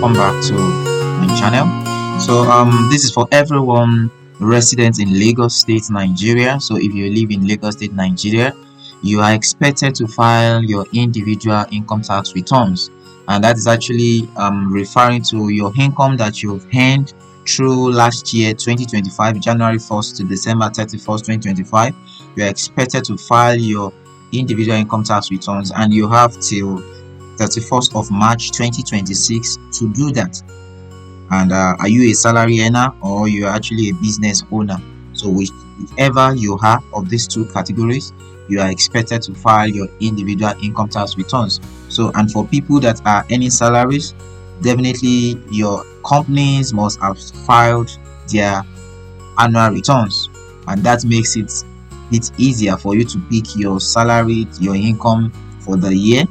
welcome back to my channel. So this is for everyone resident in Lagos State, Nigeria. So if you live in Lagos State, Nigeria, you are expected to file your individual income tax returns, and that is actually referring to your income that you've earned through last year 2025, January 1st to December 31st 2025. You are expected to file your individual income tax returns, and you have till 31st of March 2026 to do that. And are you a salary earner or you are actually a business owner? So whichever you are of these two categories, you are expected to file your individual income tax returns. So, and for people that are earning salaries, definitely your companies must have filed their annual returns, and that makes it easier for you to pick your salary, your income for the year,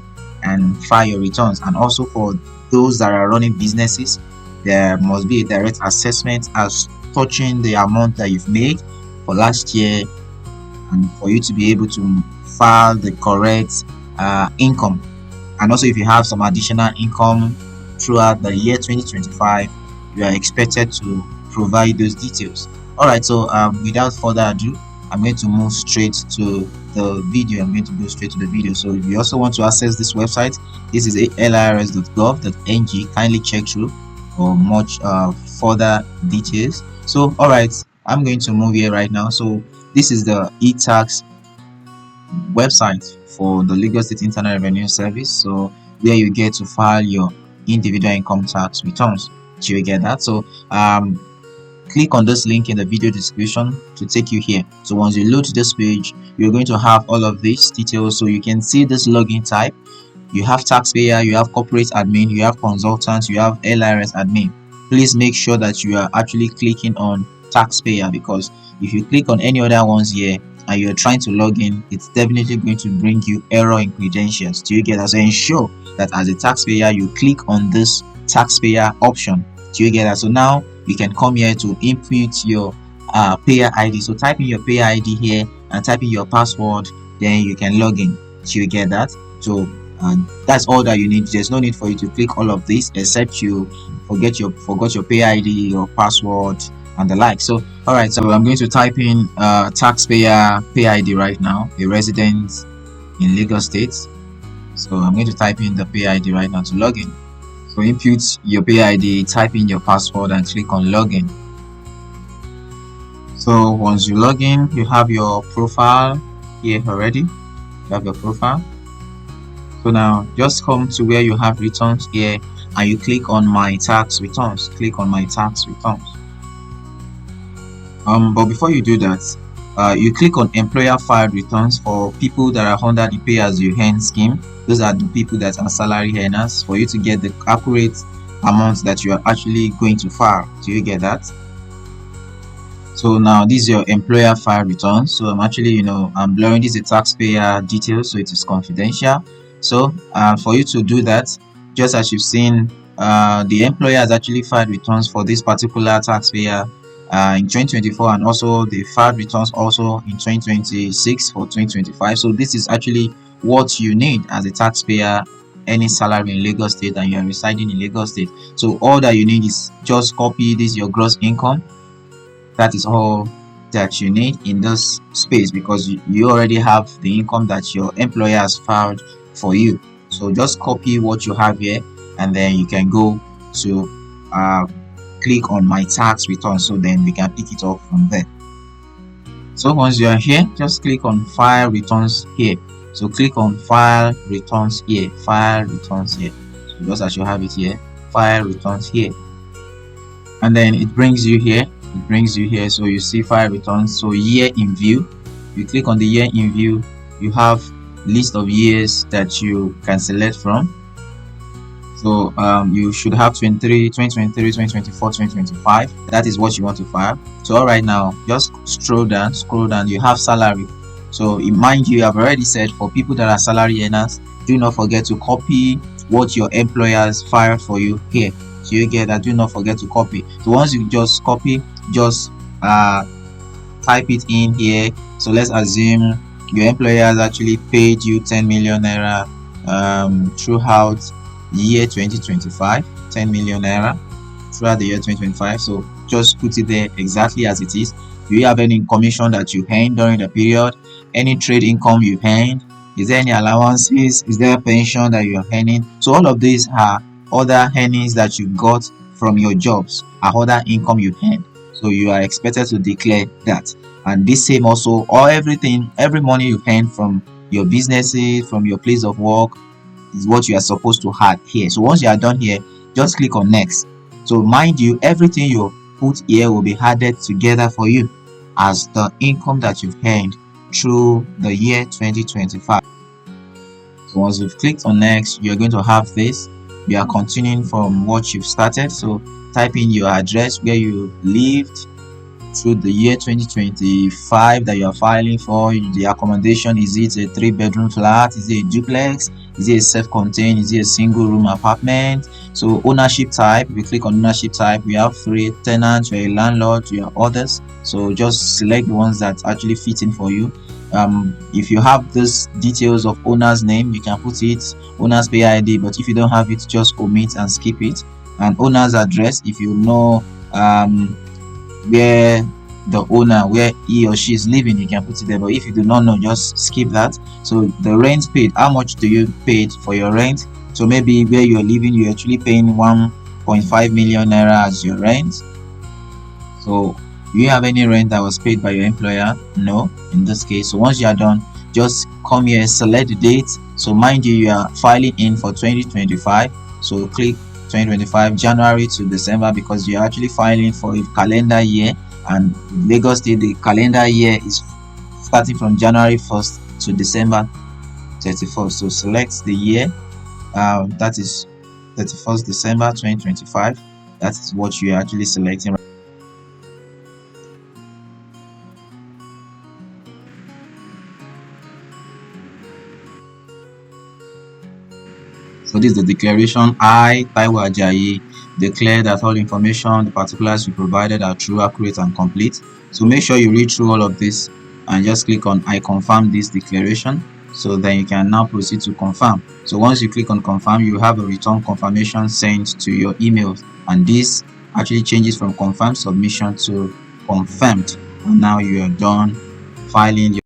and file your returns. And also for those that are running businesses, there must be a direct assessment as touching the amount that you've made for last year, and for you to be able to file the correct income. And also, if you have some additional income throughout the year 2025, you are expected to provide those details. All right, so without further ado, I'm going to move straight to the video. So if you also want to access this website, this is lirs.gov.ng. kindly check through for much further details. So all right, I'm going to move here right now. So this is the e-tax website for the Lagos State Internal Revenue Service, so where you get to file your individual income tax returns. Do you get that? So click on this link in the video description to take you here. So once you load this page, you're going to have all of these details. So you can see this login type. You have taxpayer, you have corporate admin, you have consultants, you have LRS admin. Please make sure that you are actually clicking on taxpayer, because if you click on any other ones here and you're trying to log in, it's definitely going to bring you error in credentials. Do you get that? So ensure that as a taxpayer you click on this taxpayer option. Do you get that? So now you can come here to input your payer ID. So type in your payer ID here and type in your password, then you can log in. Do you get that? So that's all that you need. There's no need for you to click all of this, except you forgot your payer ID, your password, and the like. So all right, so I'm going to type in taxpayer pay ID right now, a resident in Lagos State. So I'm going to type in the pay ID right now to log in. So input your pay ID, type in your password, and click on login. So once you log in, you have your profile here already. You have your profile. So now just come to where you have returns here, and you click on my tax returns. Click on my tax returns. But before you do that, you click on employer filed returns for people that are under the pay as you earn scheme. Those are the people that are salary earners, for you to get the accurate amounts that you are actually going to file. Do you get that? So now this is your employer file returns. So I'm actually, I'm blurring this taxpayer details, so it is confidential. So for you to do that, just as you've seen, the employer has actually filed returns for this particular taxpayer in 2024, and also the filed returns also in 2026 for 2025. So this is actually what you need as a taxpayer, any salary in Lagos State, and you are residing in Lagos State. So all that you need is just copy this, your gross income. That is all that you need in this space, because you already have the income that your employer has filed for you. So just copy what you have here, and then you can go to click on my tax return, so then we can pick it up from there. So once you are here, just click on file returns here. So click on file returns here, file returns here. So just as you have it here, file returns here, and then it brings you here. So you see file returns, so year in view. You click on the year in view, you have list of years that you can select from. So you should have 2023, 2024, 2025. That is what you want to file. So all right, now just scroll down, you have salary. So mind you, I've already said for people that are salary earners, do not forget to copy what your employers filed for you here. So you get that, do not forget to copy. So once you just copy, just type it in here. So let's assume your employer has actually paid you 10 million naira throughout year 2025, 10 million naira throughout the year 2025. So just put it there exactly as it is. Do you have any commission that you earned during the period? Any trade income you earned? Is there any allowances? Is there a pension that you are earning? So all of these are other earnings that you got from your jobs, are other income you earned. So you are expected to declare that. And this same also, or everything, every money you earn from your businesses, from your place of work, is what you are supposed to add here. So once you are done here, just click on next. So mind you, everything you put here will be added together for you as the income that you've earned through the year 2025. So once you've clicked on next, you're going to have this. You are continuing from what you've started. So type in your address where you lived through the year 2025 that you are filing for. The accommodation, is it a 3-bedroom flat? Is it a duplex? Is it a self-contained? Is it a single room apartment? So ownership type, if you click on ownership type, we have free tenants, you're a landlord, you are others. So just select the ones that actually fit in for you. If you have these details of owner's name, you can put it, owner's pay ID, but if you don't have it, just omit and skip it. And owner's address, if you know where the owner, where he or she is living, you can put it there, but if you do not know, just skip that. So the rent paid, how much do you paid for your rent? So maybe where you're living, you're actually paying 1.5 million naira as your rent. So do you have any rent that was paid by your employer? No, in this case. So once you are done, just come here, select the date. So mind you, you are filing in for 2025. So click 2025 January to December, because you're actually filing for a calendar year, and Lagos State, the calendar year is starting from January 1st to December 31st. So select the year, that is 31st December 2025. That is what you're actually selecting. So this is the declaration. I, Taiwo Ajayi, declare that all information, the particulars you provided are true, accurate, and complete. So make sure you read through all of this and just click on I confirm this declaration. So then you can now proceed to confirm. So once you click on confirm, you have a return confirmation sent to your email, and this actually changes from confirmed submission to confirmed. And now you are done filing your